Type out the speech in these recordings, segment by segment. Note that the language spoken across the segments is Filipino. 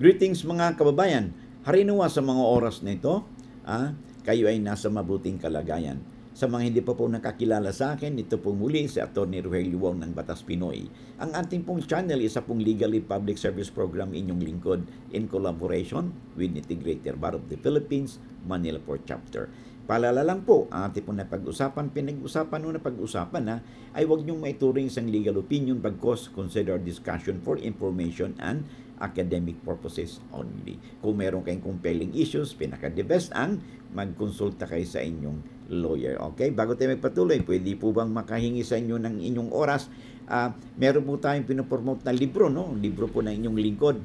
Greetings mga kababayan. Harinawa sa mga oras na ito, kayo ay nasa mabuting kalagayan. Sa mga hindi pa po nakakilala sa akin, ito po muli si Atty. Rogelio Wong ng Batas Pinoy. Ang ating pong channel, isa pong legally public service program inyong lingkod in collaboration with Integrated Bar of the Philippines, Manila Port Chapter. Paalala lang po, ang ating pong napag-usapan ay huwag niyong maituring isang legal opinion bagkos consider discussion for information and academic purposes only. Kung meron kayong compelling issues, pinaka-the best ang magkonsulta kayo sa inyong lawyer. Okay? Bago tayo magpatuloy, pwede po bang makahingi sa inyo ng inyong oras? Meron po tayong pinopromote na libro, no? Libro po ng inyong lingkod.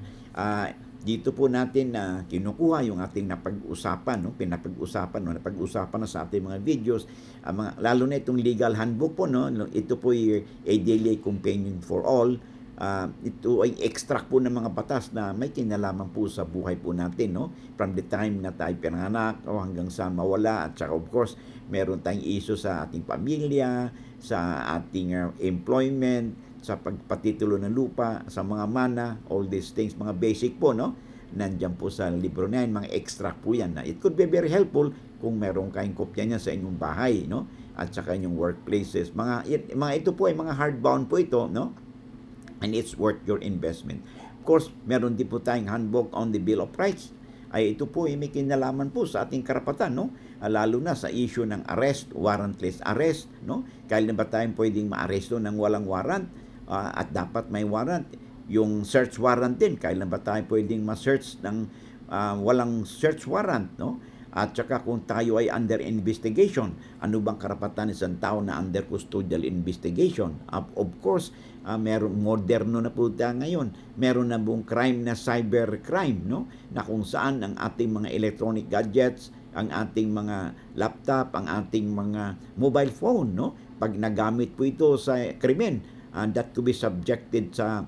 Dito po natin na kinukuha yung ating napag-usapan, no? Napag-usapan na sa ating mga videos, lalo na itong legal handbook po, no? Ito po ay a daily companion for all. Ito ay extract po ng mga batas na may kinalaman po sa buhay po natin, no? From the time na tayo pinanganak o hanggang sa mawala, at saka of course, meron tayong issue sa ating pamilya, sa ating employment, sa pagpatitulo ng lupa, sa mga mana, all these things, mga basic po, no? Nandiyan po sa libro na yan, mga extract po yan. It could be very helpful kung meron kayong kopya niya sa inyong bahay, no? At saka inyong workplaces. Mga ito po ay mga hardbound po ito, no? And it's worth your investment. Of course, meron din po tayong handbook on the Bill of Rights. Ay ito po ay may kinalaman po sa ating karapatan, no? Lalo na sa issue ng arrest, warrantless arrest, no? Kailan ba tayong pwedeng maaresto ng walang warrant? At dapat may warrant. Yung search warrant din, kailan ba tayo pwedeng ma-search ng walang search warrant, no? At saka kung tayo ay under investigation, ano bang karapatan ng isang tao na under custodial investigation? Of course, meron moderno na po tayo ngayon. Meron na buong crime na cyber crime, no? Na kung saan ang ating mga electronic gadgets, ang ating mga laptop, ang ating mga mobile phone, no? Pag nagamit po ito sa krimen, that could be subjected sa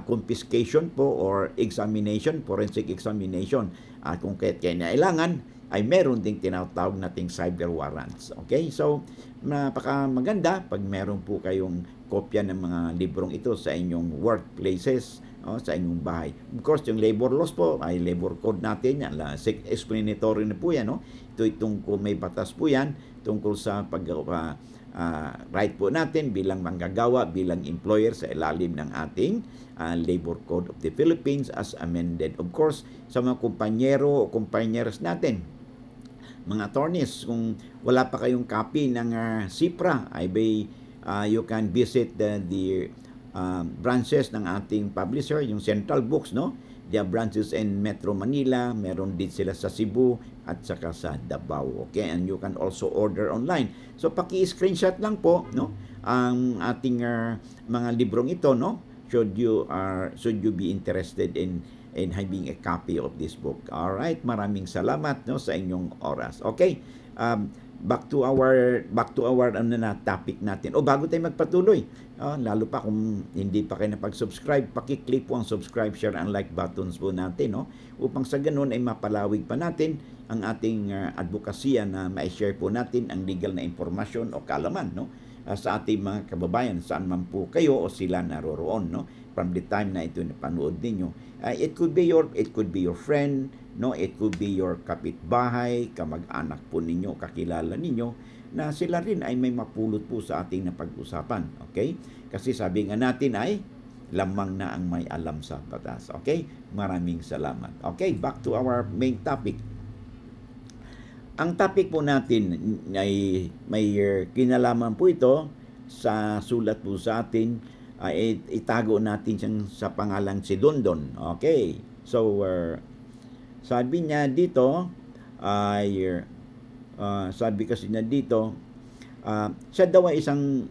confiscation po or examination, forensic examination. Kung kailangan, ay meron ding tinatawag nating cyber warrants. Okay? So, napaka maganda pag meron po kayong kopya ng mga librong ito sa inyong workplaces, sa inyong bahay. Of course, yung labor laws po, ay labor code natin, yan, explanatory na po yan. No? Ito tungkol, may batas po yan, tungkol sa right po natin bilang manggagawa, bilang employer sa ilalim ng ating Labor Code of the Philippines as amended. Of course, sa mga kumpanyero o kumpanyeras natin, mga attorneys, kung wala pa kayong copy ng SIPRA, you can visit the branches ng ating publisher, yung Central Books, no? They have branches in Metro Manila, meron din sila sa Cebu at saka sa Davao. Okay? And you can also order online. So paki-screenshot lang po, no? Ang ating mga librong ito, no? Should you be interested in having a copy of this book. All right? Maraming salamat, no, sa inyong oras. Okay? Back to our topic natin. Bago tayo magpatuloy, lalo pa kung hindi pa kayo napag-subscribe, paki-click po ang subscribe, share, and like buttons po natin, no? Upang sa ganun ay mapalawig pa natin ang ating advokasya na ma-share po natin ang legal na informasyon o kaalaman, no? Sa ating mga kababayan, saan man po kayo o sila naroroon, no? From the time na ito napanood ninyo. It could be your friend, no? It could be your kapitbahay, kamag-anak po ninyo, kakilala ninyo, na sila rin ay may mapulot po sa ating napag-usapan. Okay? Kasi sabi nga natin ay lamang na ang may alam sa batas. Okay? Maraming salamat. Okay, back to our main topic. Ang topic po natin ay may kinalaman po ito sa sulat po sa atin. Itago natin siyang sa pangalang si Dondon. Okay. So, sabi niya dito, sabi kasi niya dito, siya daw ay isang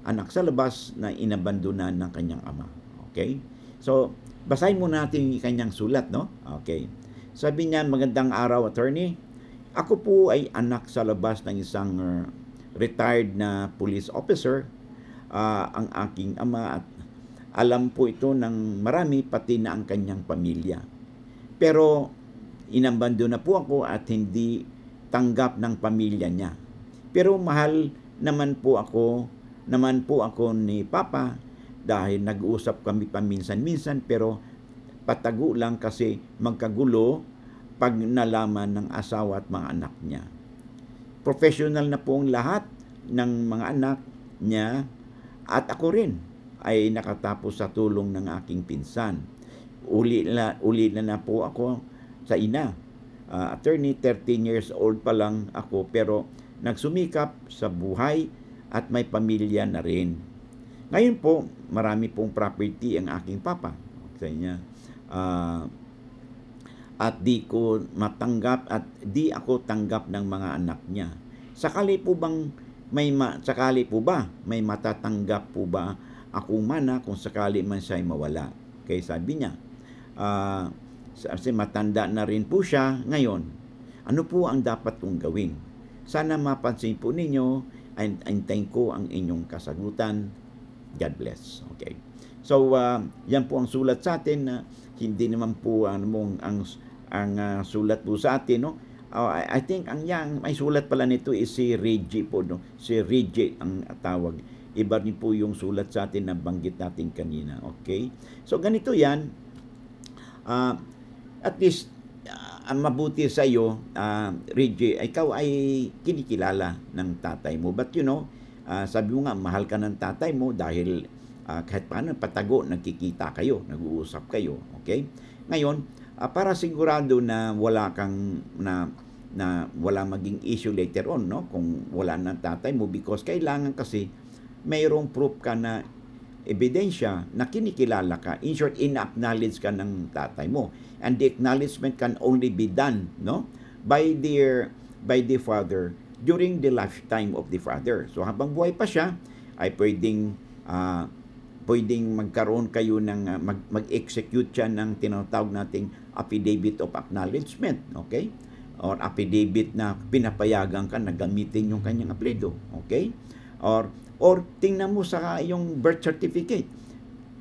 anak sa labas na inabandonan ng kanyang ama. Okay? So, basahin muna natin yung kanyang sulat, no? Okay. Sabi niya, magandang araw, attorney. Ako po ay anak sa labas ng isang retired na police officer. Ang aking ama at alam po ito ng marami, pati na ang kanyang pamilya. Pero inabandon na po ako at hindi tanggap ng pamilya niya. Pero mahal naman po ako ni Papa dahil nag-uusap kami paminsan-minsan, pero patago lang kasi magkagulo pag nalaman ng asawa at mga anak niya. Professional na po ang lahat ng mga anak niya at ako rin ay nakatapos sa tulong ng aking pinsan. Uli na po ako sa ina. Attorney, 13 years old pa lang ako pero nagsumikap sa buhay at may pamilya na rin. Ngayon po, marami pong property ang aking papa. Sa niya. At di ko matanggap at di ako tanggap ng mga anak niya. Sakali po ba may matatanggap po ba akong mana kung sakali man siya'y mawala? Kaya sabi niya, kasi matanda na rin po siya ngayon. Ano po ang dapat kong gawin? Sana mapansin po ninyo, antayin ko ang inyong kasagutan. God bless. Okay. So, yan po ang sulat sa atin na hindi naman po ang sulat po sa atin, no? I think may sulat pala nito is si Reggie po, no? Si Reggie ang tawag. Iba rin po yung sulat sa atin na banggit natin kanina. Okay? So, ganito yan. At least, ang mabuti sa iyo, Reggie, ikaw ay kinikilala ng tatay mo. But sabi mo nga, mahal ka ng tatay mo dahil kahit paano patago, nagkikita kayo, nag-uusap kayo. Okay? Ngayon, para sigurado na wala kang wala maging issue later on, no? Kung wala ng tatay mo, because kailangan kasi mayroong proof ka na ebidensya na kinikilala ka. In short, in-acknowledge ka ng tatay mo. And the acknowledgement can only be done, no? By the father during the lifetime of the father. So habang buhay pa siya, ay pwedeng magkaroon kayo ng mag-execute siya ng tinatawag nating affidavit of acknowledgement, okay? Or affidavit na pinapayagan ka na gamitin yung kanyang apelyido, okay? Or tingnan mo sa yung birth certificate.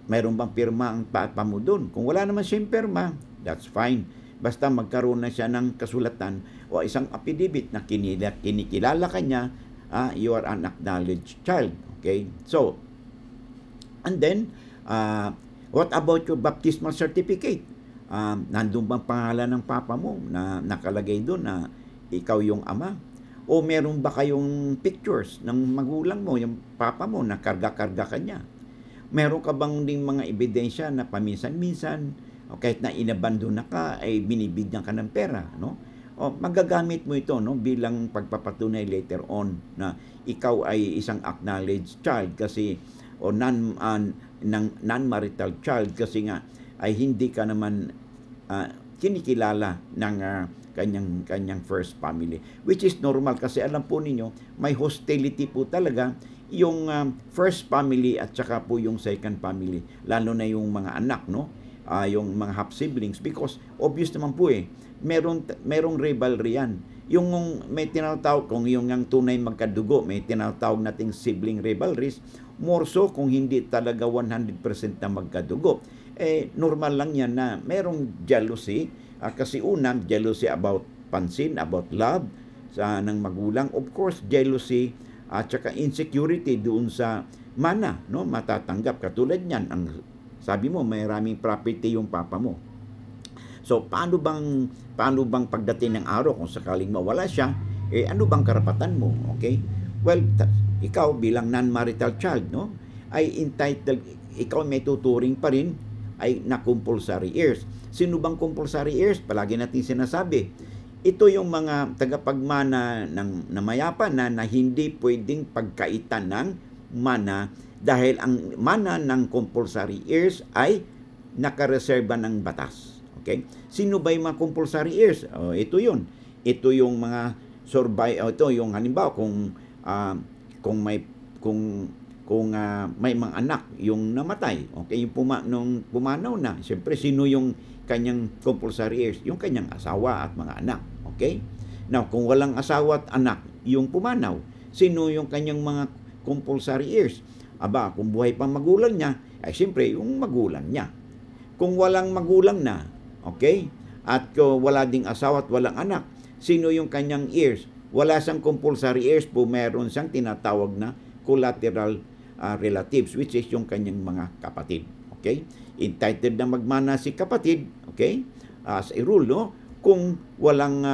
Mayroon bang pirma ang papa mo doon? Kung wala naman siyang pirma, that's fine. Basta magkaroon na siya ng kasulatan o isang affidavit na kinikilala ka niya, you are an acknowledged child, okay? So, and then, what about your baptismal certificate? Nandun bang pangalan ng papa mo na nakalagay doon na ikaw yung ama? O meron ba kayong pictures ng magulang mo, yung papa mo, na karga-karga ka niya? Meron ka bang ding mga ebidensya na paminsan-minsan, o kahit na inabandon na ka, ay binibigyan ka ng pera, no? O magagamit mo ito, no, bilang pagpapatunay later on na ikaw ay isang acknowledged child kasi o non-marital child kasi nga ay hindi ka naman kinikilala ng kanyang first family, which is normal kasi alam po ninyo may hostility po talaga yung first family at saka po yung second family, lalo na yung mga anak, no, yung mga half siblings, because obvious naman po merong rivalry yan. Yung may tinatawag kung yung tunay magkadugo, may tinatawag nating sibling rivalries, more so kung hindi talaga 100% na magkadugo. Normal lang yan na merong jealousy, kasi unang jealousy about pansin, about love ng magulang. Of course, jealousy at saka insecurity doon sa mana, no, matatanggap. Katulad niyan, ang sabi mo, may maraming property yung papa mo. So, paano bang pagdating ng araw kung sakaling mawala siya, ano bang karapatan mo? Okay? Well, ikaw bilang non-marital child, no, ay entitled, ikaw may tuturing pa rin ay na compulsory heirs. Sino bang compulsory heirs? Palagi natin sinasabi. Ito yung mga tagapagmana ng mayapa na hindi pwedeng pagkaitan ng mana dahil ang mana ng compulsory heirs ay nakareserba ng batas. Okay? Sino ba yung mga compulsory heirs? Ito yun. Ito yung mga ito yung halimbawa kung may mga anak yung namatay, okay, yung nung pumanaw na, siyempre sino yung kanyang compulsory heirs? Yung kanyang asawa at mga anak, okay? Now, kung walang asawa at anak yung pumanaw, sino yung kanyang mga compulsory heirs? Aba, kung buhay pang magulang niya, ay siyempre yung magulang niya. Kung walang magulang na, okay, at wala ding asawa at walang anak, sino yung kanyang heirs? Wala siyang compulsory heirs po, meron siyang tinatawag na collateral relatives, which is yung kanyang mga kapatid. Okay? Entitled na magmana si kapatid, okay? As a rule, no? Kung walang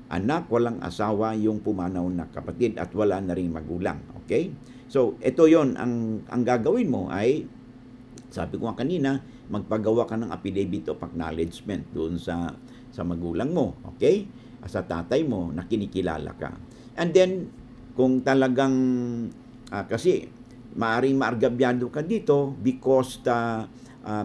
anak, walang asawa yung pumanaw na kapatid at wala na ring magulang, okay? So, ito yon ang gagawin mo ay, sabi ko nga kanina, magpagawa ka ng affidavit of acknowledgement doon sa magulang mo, okay? Sa tatay mo na kinikilala ka. And then, kung talagang, kasi maaring maargabyado ka dito because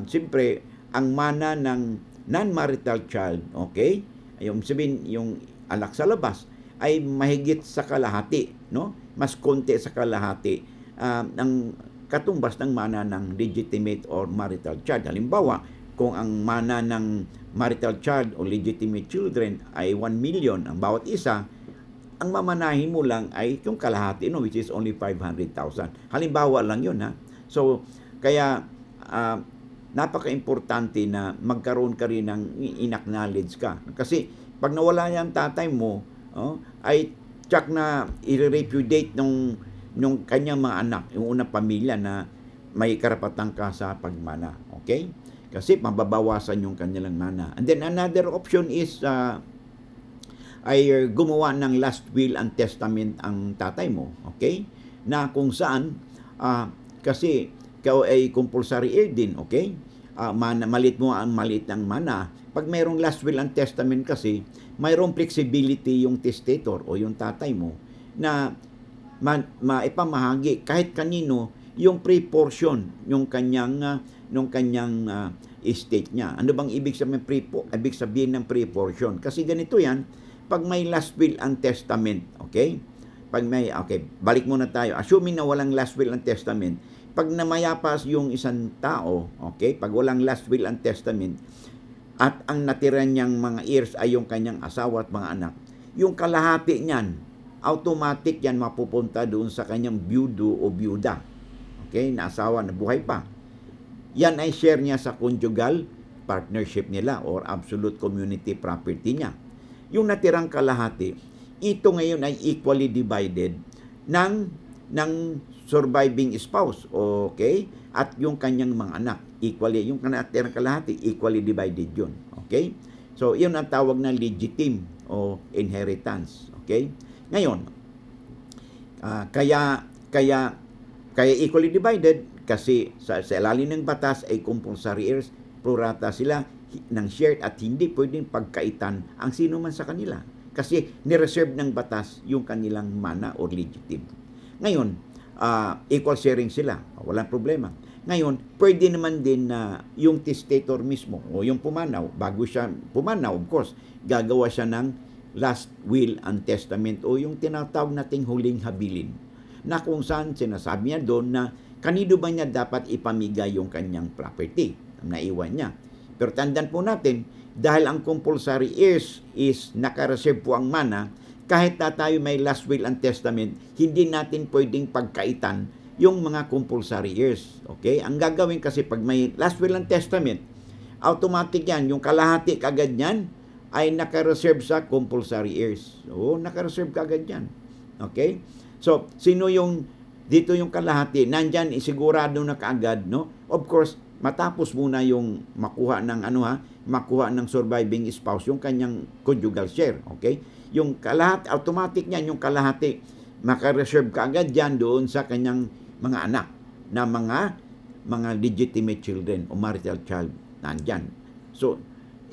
siyempre, ang mana ng non-marital child, okay? Yung sabihin, yung anak sa labas, ay mahigit sa kalahati, no? Mas konti sa kalahati ang katumbas ng mana ng legitimate or marital child. Halimbawa, kung ang mana ng marital child o legitimate children ay 1 million ang bawat isa, ang mamanahin mo lang ay yung kalahati, no, which is only 500,000. Halimbawa lang yun, ha? So, kaya napaka-importante na magkaroon ka rin ng in-acknowledge ka. Kasi pag nawala yung tatay mo, ay tsak na i-repudiate nung kanyang mga anak, yung unang pamilya na may karapatan ka sa pagmana. Okay? Kasi mababawasan yung kanilang mana. And then another option is ay gumawa ng last will and testament ang tatay mo. Okay? Na kung saan, kasi ikaw ay compulsory heir din. Okay? Malit mo ang maliit ng mana. Pag mayroong last will and testament kasi, mayroong flexibility yung testator o yung tatay mo na maipamahagi kahit kanino yung pre-portion yung kanyang estate niya. Ano bang ibig sabihin ng pre-portion? Kasi ganito yan, pag may last will and testament, okay? Balik muna tayo. Assuming na walang last will and testament, pag namayapas yung isang tao, okay? Pag walang last will and testament, at ang natira niyang mga heirs ay yung kanyang asawa at mga anak, yung kalahati niyan, automatic yan mapupunta doon sa kanyang byudo o byuda. Okay? Na asawa na buhay pa. Yan ay share niya sa conjugal partnership nila or absolute community property niya. Yung natirang kalahati, ito ngayon ay equally divided ng surviving spouse, okay? At yung kanyang mga anak, equally, yung natirang kalahati, equally divided yun, okay? So, yun ang tawag na legitim o inheritance, okay? Ngayon, kaya equally divided kasi sa ilalim ng batas ay compulsory heirs, prorata sila ng share at hindi pwedeng pagkaitan ang sino man sa kanila. Kasi nireserve ng batas yung kanilang mana or legitim. Ngayon, equal sharing sila. Walang problema. Ngayon, pwede naman din na yung testator mismo o yung pumanaw, bago siya pumanaw, of course, gagawa siya ng last will and testament o yung tinatawag nating huling habilin na kung saan sinasabi niya doon na kanino ba niya dapat ipamigay yung kanyang property na naiwan niya. Pero tandaan po natin, dahil ang compulsory heirs is nakareserve po ang mana, kahit na tayo may last will and testament, hindi natin pwedeng pagkaitan yung mga compulsory heirs. Okay? Ang gagawin kasi pag may last will and testament, automatic yan, yung kalahati kagad yan ay nakareserve sa compulsory heirs. So, nakareserve kagad yan. Okay? So, sino yung dito yung kalahati? Nandyan, isigurado na kaagad, no? Of course, matapos muna yung makuha ng surviving spouse, yung kanyang conjugal share. Okay? Yung kalahati, automatic yan, yung kalahati, makareserve kaagad yan doon sa kanyang mga anak na mga legitimate children o marital child nandyan. So,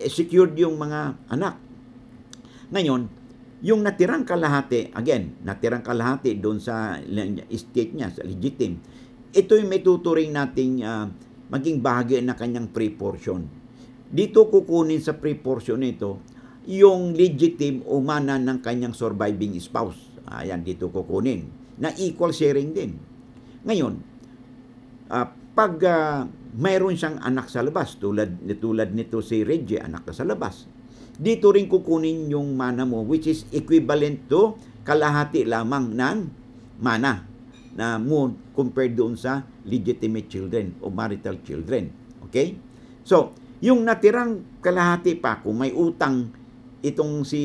secured yung mga anak. Ngayon, yung natirang kalahati, again, natirang kalahati doon sa estate niya, sa legitim, ito yung may tuturing nating maging bahagi na kanyang pre-portion. Dito kukunin sa pre-portion nito yung legitim o mana ng kanyang surviving spouse. Ayan, dito kukunin. Na equal sharing din. Ngayon, pag mayroon siyang anak sa labas, tulad nito si Reggie, anak na sa labas, dito rin kukunin yung mana mo, which is equivalent to kalahati lamang ng mana na mo compared doon sa legitimate children o marital children. Okay? So, yung natirang kalahati pa, kung may utang itong si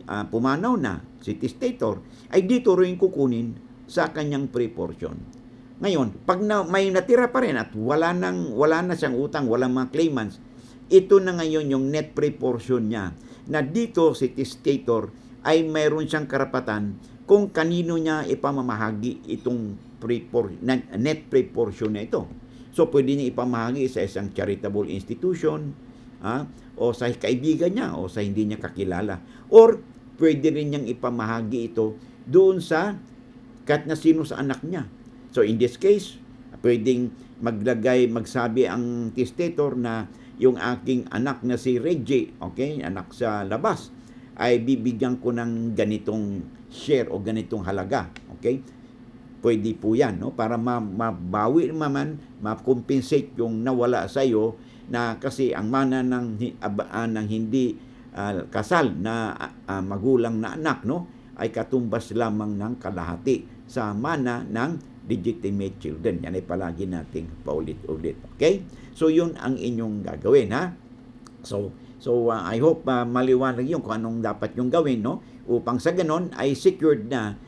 pumanaw na, si testator, ay dito rin kukunin sa kanyang pre-portion. Ngayon, pag may natira pa rin at wala na siyang utang, walang mga claimants, ito na ngayon yung net free portion niya. Na dito si testator ay mayroon siyang karapatan kung kanino niya ipamamahagi itong net free portion na ito. So, pwede niya ipamahagi sa isang charitable institution, o sa kaibigan niya, o sa hindi niya kakilala. Or, pwede rin niyang ipamahagi ito doon sa kahit na sino sa anak niya. So, in this case, pwedeng magsabi ang testator na yung aking anak na si Reggie, okay, anak sa labas, ay bibigyan ko ng ganitong share o ganitong halaga, okay? Pwede po yan, no? Para mabawi naman, ma-compensate yung nawala sa iyo na kasi ang mana ng hindi kasal na magulang na anak, no, ay katumbas lamang ng kalahati sa mana ng legitimate children. Yan ay palagi nating paulit-ulit. Okay? So, yun ang inyong gagawin, ha? So I hope maliwanag yun kung anong dapat yung gawin, no? Upang sa ganon ay secured na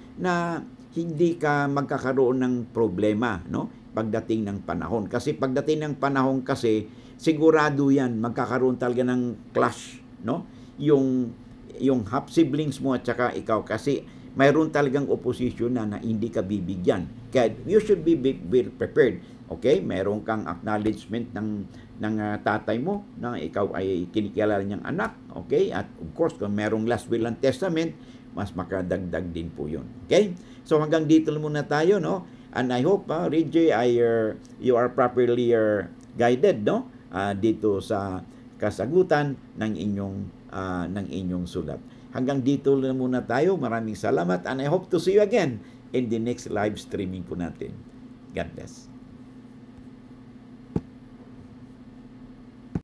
hindi ka magkakaroon ng problema, no? Pagdating ng panahon. Kasi pagdating ng panahon kasi, sigurado yan, magkakaroon talaga ng clash, no? Yung half siblings mo at saka ikaw, kasi mayroon talagang opposition na hindi ka bibigyan. Kaya you should be prepared. Okay? Mayroon kang acknowledgement ng tatay mo na ikaw ay kinikilala niyang anak. Okay? At of course, kung mayroong last will and testament, mas makadagdag din po yun. Okay? So hanggang dito muna tayo, no? And I hope, Reggie, you are properly guided, no? Dito sa kasagutan ng inyong sulat. Hanggang dito na muna tayo. Maraming salamat and I hope to see you again in the next live streaming po natin. God bless.